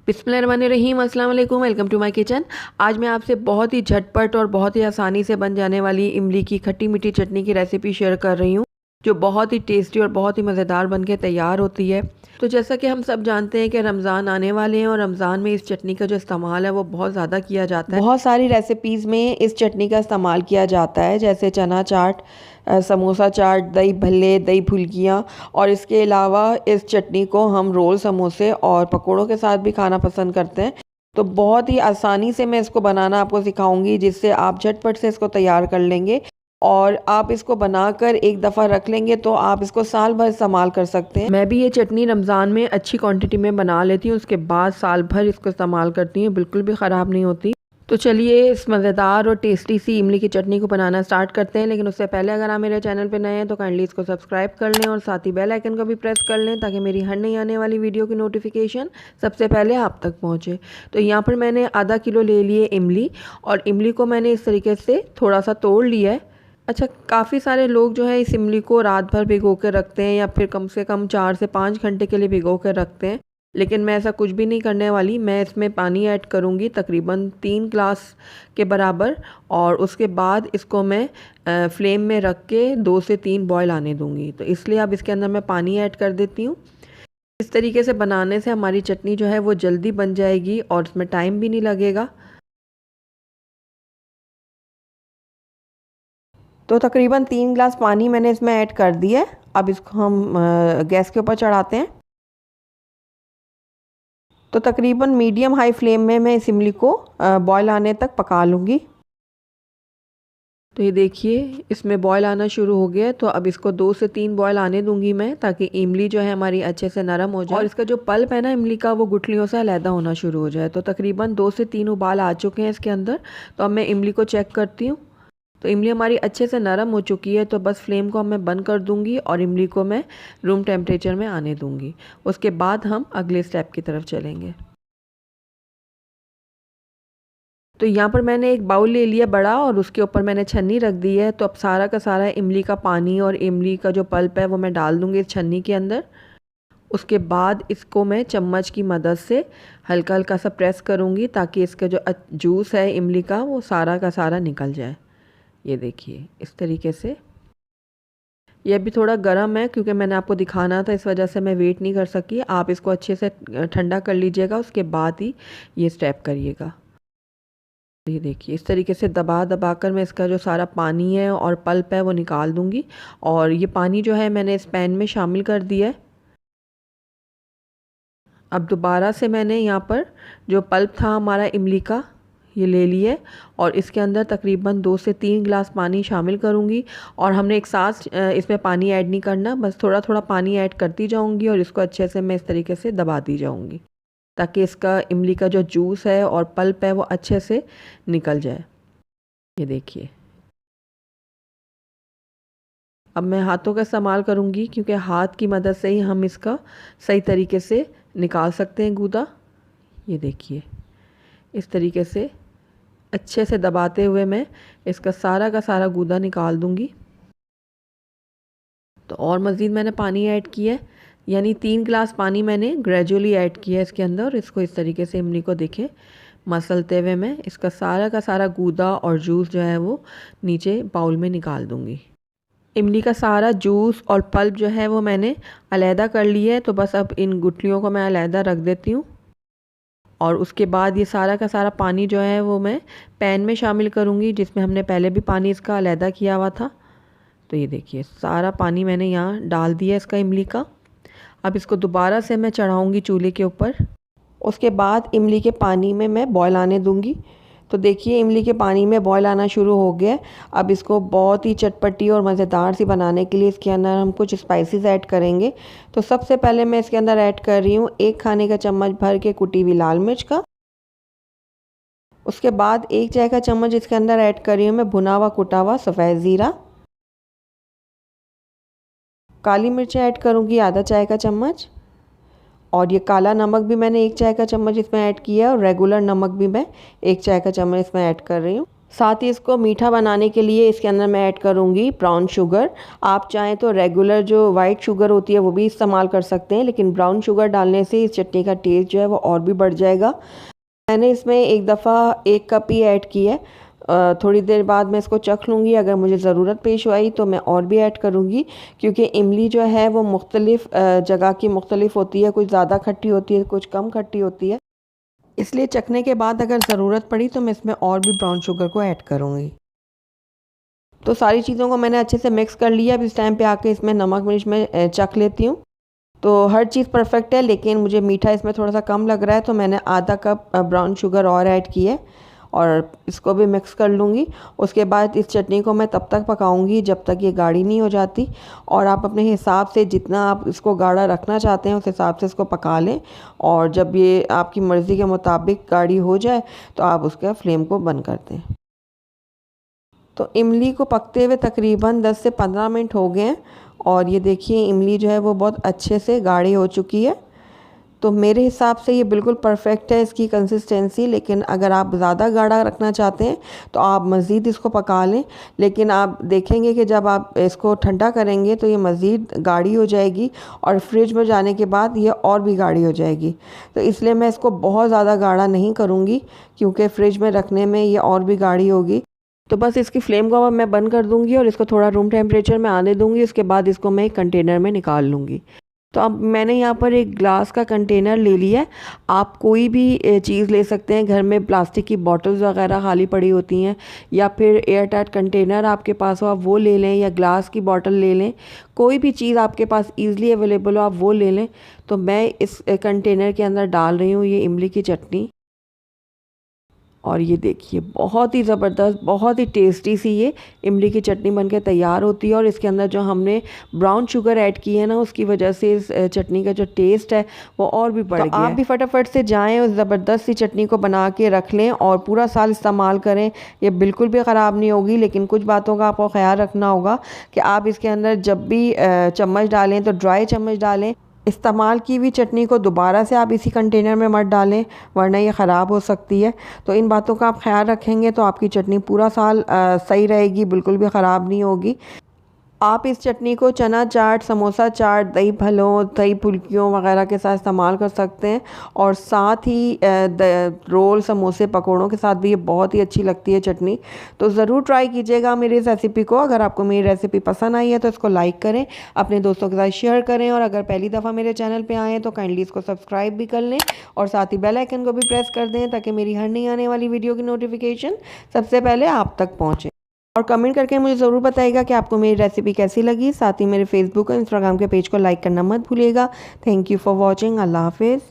बिस्मिल्लाहिर्रहमानिर्रहीम, अस्सलाम वालेकुम। Welcome to my kitchen. आज मैं आपसे बहुत ही झटपट और बहुत ही आसानी से बन जाने वाली इमली की खट्टी मीठी चटनी की रेसिपी शेयर कर रही हूँ, जो बहुत ही टेस्टी और बहुत ही मज़ेदार बन के तैयार होती है। तो जैसा कि हम सब जानते हैं कि रमज़ान आने वाले हैं और रमज़ान में इस चटनी का जो इस्तेमाल है वो बहुत ज़्यादा किया जाता है। बहुत सारी रेसिपीज़ में इस चटनी का इस्तेमाल किया जाता है, जैसे चना चाट, समोसा चाट, दही भल्ले, दही फुल्कियाँ, और इसके अलावा इस चटनी को हम रोल, समोसे और पकोड़ों के साथ भी खाना पसंद करते हैं। तो बहुत ही आसानी से मैं इसको बनाना आपको सिखाऊंगी, जिससे आप झटपट से इसको तैयार कर लेंगे और आप इसको बनाकर एक दफ़ा रख लेंगे तो आप इसको साल भर इस्तेमाल कर सकते हैं। मैं भी ये चटनी रमज़ान में अच्छी क्वांटिटी में बना लेती हूँ, उसके बाद साल भर इसको इस्तेमाल करती हूँ, बिल्कुल भी ख़राब नहीं होती। तो चलिए इस मज़ेदार और टेस्टी सी इमली की चटनी को बनाना स्टार्ट करते हैं। लेकिन उससे पहले अगर आप मेरे चैनल पर नए हैं तो काइंडली इसको सब्सक्राइब कर लें और साथ ही बेल आइकन को भी प्रेस कर लें, ताकि मेरी हर नई आने वाली वीडियो की नोटिफिकेशन सबसे पहले आप तक पहुंचे। तो यहाँ पर मैंने आधा किलो ले लिए इमली, और इमली को मैंने इस तरीके से थोड़ा सा तोड़ लिया है। अच्छा, काफ़ी सारे लोग जो है इस इमली को रात भर भिगो कर रखते हैं, या फिर कम से कम 4 से 5 घंटे के लिए भिगो कर रखते हैं, लेकिन मैं ऐसा कुछ भी नहीं करने वाली। मैं इसमें पानी ऐड करूँगी तकरीबन 3 ग्लास के बराबर, और उसके बाद इसको मैं फ्लेम में रख के 2 से 3 बॉयल आने दूँगी। तो इसलिए अब इसके अंदर मैं पानी ऐड कर देती हूँ। इस तरीके से बनाने से हमारी चटनी जो है वो जल्दी बन जाएगी और इसमें टाइम भी नहीं लगेगा। तो तकरीबन 3 ग्लास पानी मैंने इसमें ऐड कर दिया है। अब इसको हम गैस के ऊपर चढ़ाते हैं। तो तकरीबन मीडियम हाई फ्लेम में मैं इस इमली को बॉयल आने तक पका लूँगी। तो ये देखिए इसमें बॉयल आना शुरू हो गया है। तो अब इसको 2 से 3 बॉयल आने दूंगी मैं, ताकि इमली जो है हमारी अच्छे से नरम हो जाए और इसका जो पल्प है ना इमली का, वो गुठलियों से अलहदा होना शुरू हो जाए। तो तकरीबन 2 से 3 उबाल आ चुके हैं इसके अंदर। तो अब मैं इमली को चेक करती हूँ। तो इमली हमारी अच्छे से नरम हो चुकी है। तो बस फ्लेम को मैं बंद कर दूंगी और इमली को मैं रूम टेम्परेचर में आने दूंगी। उसके बाद हम अगले स्टेप की तरफ चलेंगे। तो यहाँ पर मैंने एक बाउल ले लिया बड़ा, और उसके ऊपर मैंने छन्नी रख दी है। तो अब सारा का सारा इमली का पानी और इमली का जो पल्प है वो मैं डाल दूँगी इस छन्नी के अंदर। उसके बाद इसको मैं चम्मच की मदद से हल्का हल्का सा प्रेस करूँगी, ताकि इसका जो जूस है इमली का वो सारा का सारा निकल जाए। ये देखिए इस तरीके से। ये अभी थोड़ा गर्म है, क्योंकि मैंने आपको दिखाना था, इस वजह से मैं वेट नहीं कर सकी। आप इसको अच्छे से ठंडा कर लीजिएगा, उसके बाद ही ये स्टेप करिएगा। ये देखिए इस तरीके से दबा दबा कर मैं इसका जो सारा पानी है और पल्प है वो निकाल दूंगी। और ये पानी जो है मैंने इस पैन में शामिल कर दिया है। अब दोबारा से मैंने यहाँ पर जो पल्प था हमारा इमली का, ये ले लिया है, और इसके अंदर तकरीबन 2 से 3 ग्लास पानी शामिल करूँगी। और हमने एक साथ इसमें पानी ऐड नहीं करना, बस थोड़ा थोड़ा पानी ऐड करती जाऊँगी और इसको अच्छे से मैं इस तरीके से दबाती जाऊँगी, ताकि इसका इमली का जो जूस है और पल्प है वो अच्छे से निकल जाए। ये देखिए अब मैं हाथों का इस्तेमाल करूँगी, क्योंकि हाथ की मदद से ही हम इसका सही तरीके से निकाल सकते हैं गूदा। ये देखिए इस तरीके से अच्छे से दबाते हुए मैं इसका सारा का सारा गूदा निकाल दूँगी। तो और मज़ीद मैंने पानी ऐड किया है, यानी 3 ग्लास पानी मैंने ग्रेजुअली ऐड किया है इसके अंदर। और इसको इस तरीके से इमली को देखें मसलते हुए मैं इसका सारा का सारा गूदा और जूस जो है वो नीचे बाउल में निकाल दूँगी। इमली का सारा जूस और पल्प जो है वो मैंने अलहदा कर लिया है। तो बस अब इन गुठलियों को मैं अलहदा रख देती हूँ, और उसके बाद ये सारा का सारा पानी जो है वो मैं पैन में शामिल करूँगी, जिसमें हमने पहले भी पानी इसका अलहदा किया हुआ था। तो ये देखिए सारा पानी मैंने यहाँ डाल दिया इसका इमली का। अब इसको दोबारा से मैं चढ़ाऊँगी चूल्हे के ऊपर। उसके बाद इमली के पानी में मैं बॉयल आने दूँगी। तो देखिए इमली के पानी में बॉयल आना शुरू हो गया है। अब इसको बहुत ही चटपटी और मज़ेदार सी बनाने के लिए इसके अंदर हम कुछ स्पाइसेस ऐड करेंगे। तो सबसे पहले मैं इसके अंदर ऐड कर रही हूँ 1 खाने का चम्मच भर के कुटी हुई लाल मिर्च का। उसके बाद 1 चाय का चम्मच इसके अंदर ऐड कर रही हूँ मैं भुना हुआ कुटा हुआ सफ़ेद ज़ीरा। काली मिर्च ऐड करूँगी आधा चाय का चम्मच, और ये काला नमक भी मैंने 1 चाय का चम्मच इसमें ऐड किया है, और रेगुलर नमक भी मैं 1 चाय का चम्मच इसमें ऐड कर रही हूँ। साथ ही इसको मीठा बनाने के लिए इसके अंदर मैं ऐड करूँगी ब्राउन शुगर। आप चाहें तो रेगुलर जो वाइट शुगर होती है वो भी इस्तेमाल कर सकते हैं, लेकिन ब्राउन शुगर डालने से इस चटनी का टेस्ट जो है वो और भी बढ़ जाएगा। मैंने इसमें एक दफ़ा 1 कप ही ऐड की है। थोड़ी देर बाद मैं इसको चख लूँगी, अगर मुझे ज़रूरत पेश आई तो मैं और भी ऐड करूँगी, क्योंकि इमली जो है वो मुख्तलिफ़ जगह की मुख्तलिफ़ होती है, कुछ ज़्यादा खट्टी होती है, कुछ कम खट्टी होती है। इसलिए चखने के बाद अगर ज़रूरत पड़ी तो मैं इसमें और भी ब्राउन शुगर को ऐड करूँगी। तो सारी चीज़ों को मैंने अच्छे से मिक्स कर लिया। अब इस टाइम पे आके इसमें नमक मिर्च में चख लेती हूँ। तो हर चीज़ परफेक्ट है, लेकिन मुझे मीठा इसमें थोड़ा सा कम लग रहा है, तो मैंने आधा कप ब्राउन शुगर और ऐड की है और इसको भी मिक्स कर लूँगी। उसके बाद इस चटनी को मैं तब तक पकाऊंगी जब तक ये गाढ़ी नहीं हो जाती, और आप अपने हिसाब से जितना आप इसको गाढ़ा रखना चाहते हैं उस हिसाब से इसको पका लें, और जब ये आपकी मर्ज़ी के मुताबिक गाढ़ी हो जाए तो आप उसके फ्लेम को बंद कर दें। तो इमली को पकते हुए तकरीबन 10 से 15 मिनट हो गए हैं, और ये देखिए इमली जो है वो बहुत अच्छे से गाढ़ी हो चुकी है। तो मेरे हिसाब से ये बिल्कुल परफेक्ट है इसकी कंसिस्टेंसी, लेकिन अगर आप ज़्यादा गाढ़ा रखना चाहते हैं तो आप मज़ीद इसको पका लें। लेकिन आप देखेंगे कि जब आप इसको ठंडा करेंगे तो ये मज़ीद गाढ़ी हो जाएगी, और फ्रिज में जाने के बाद ये और भी गाढ़ी हो जाएगी। तो इसलिए मैं इसको बहुत ज़्यादा गाढ़ा नहीं करूँगी, क्योंकि फ्रिज में रखने में ये और भी गाढ़ी होगी। तो बस इसकी फ्लेम को अब मैं बंद कर दूंगी और इसको थोड़ा रूम टेम्परेचर में आने दूंगी। उसके बाद इसको मैं एक कंटेनर में निकाल लूँगी। तो अब मैंने यहाँ पर एक ग्लास का कंटेनर ले लिया है। आप कोई भी चीज़ ले सकते हैं, घर में प्लास्टिक की बॉटल्स वगैरह खाली पड़ी होती हैं, या फिर एयर टाइट कंटेनर आपके पास हो आप वो ले लें, या ग्लास की बॉटल ले लें। कोई भी चीज़ आपके पास ईज़िली अवेलेबल हो आप वो ले लें। तो मैं इस कंटेनर के अंदर डाल रही हूँ ये इमली की चटनी, और ये देखिए बहुत ही ज़बरदस्त, बहुत ही टेस्टी सी ये इमली की चटनी बनके तैयार होती है। और इसके अंदर जो हमने ब्राउन शुगर ऐड की है ना, उसकी वजह से इस चटनी का जो टेस्ट है वो और भी बढ़ गया है। आप भी फटाफट से जाएं उस ज़बरदस्त सी चटनी को बना के रख लें और पूरा साल इस्तेमाल करें। ये बिल्कुल भी ख़राब नहीं होगी, लेकिन कुछ बातों का आपको ख्याल रखना होगा कि आप इसके अंदर जब भी चम्मच डालें तो ड्राई चम्मच डालें। इस्तेमाल की हुई चटनी को दोबारा से आप इसी कंटेनर में मत डालें, वरना ये ख़राब हो सकती है। तो इन बातों का आप ख्याल रखेंगे तो आपकी चटनी पूरा साल सही रहेगी, बिल्कुल भी ख़राब नहीं होगी। आप इस चटनी को चना चाट, समोसा चाट, दही भल्लों, दही फुल्कियों वगैरह के साथ इस्तेमाल कर सकते हैं, और साथ ही रोल, समोसे, पकोड़ों के साथ भी ये बहुत ही अच्छी लगती है चटनी। तो ज़रूर ट्राई कीजिएगा मेरी इस रेसिपी को। अगर आपको मेरी रेसिपी पसंद आई है तो इसको लाइक करें, अपने दोस्तों के साथ शेयर करें, और अगर पहली दफ़ा मेरे चैनल पर आएँ तो काइंडली इसको सब्सक्राइब भी कर लें, और साथ ही बेल आइकन को भी प्रेस कर दें ताकि मेरी हर नई आने वाली वीडियो की नोटिफिकेशन सबसे पहले आप तक पहुँचे। और कमेंट करके मुझे ज़रूर बताइएगा कि आपको मेरी रेसिपी कैसी लगी। साथ ही मेरे फेसबुक और इंस्टाग्राम के पेज को लाइक करना मत भूलिएगा। Thank you for watching. अल्लाह हाफिज़।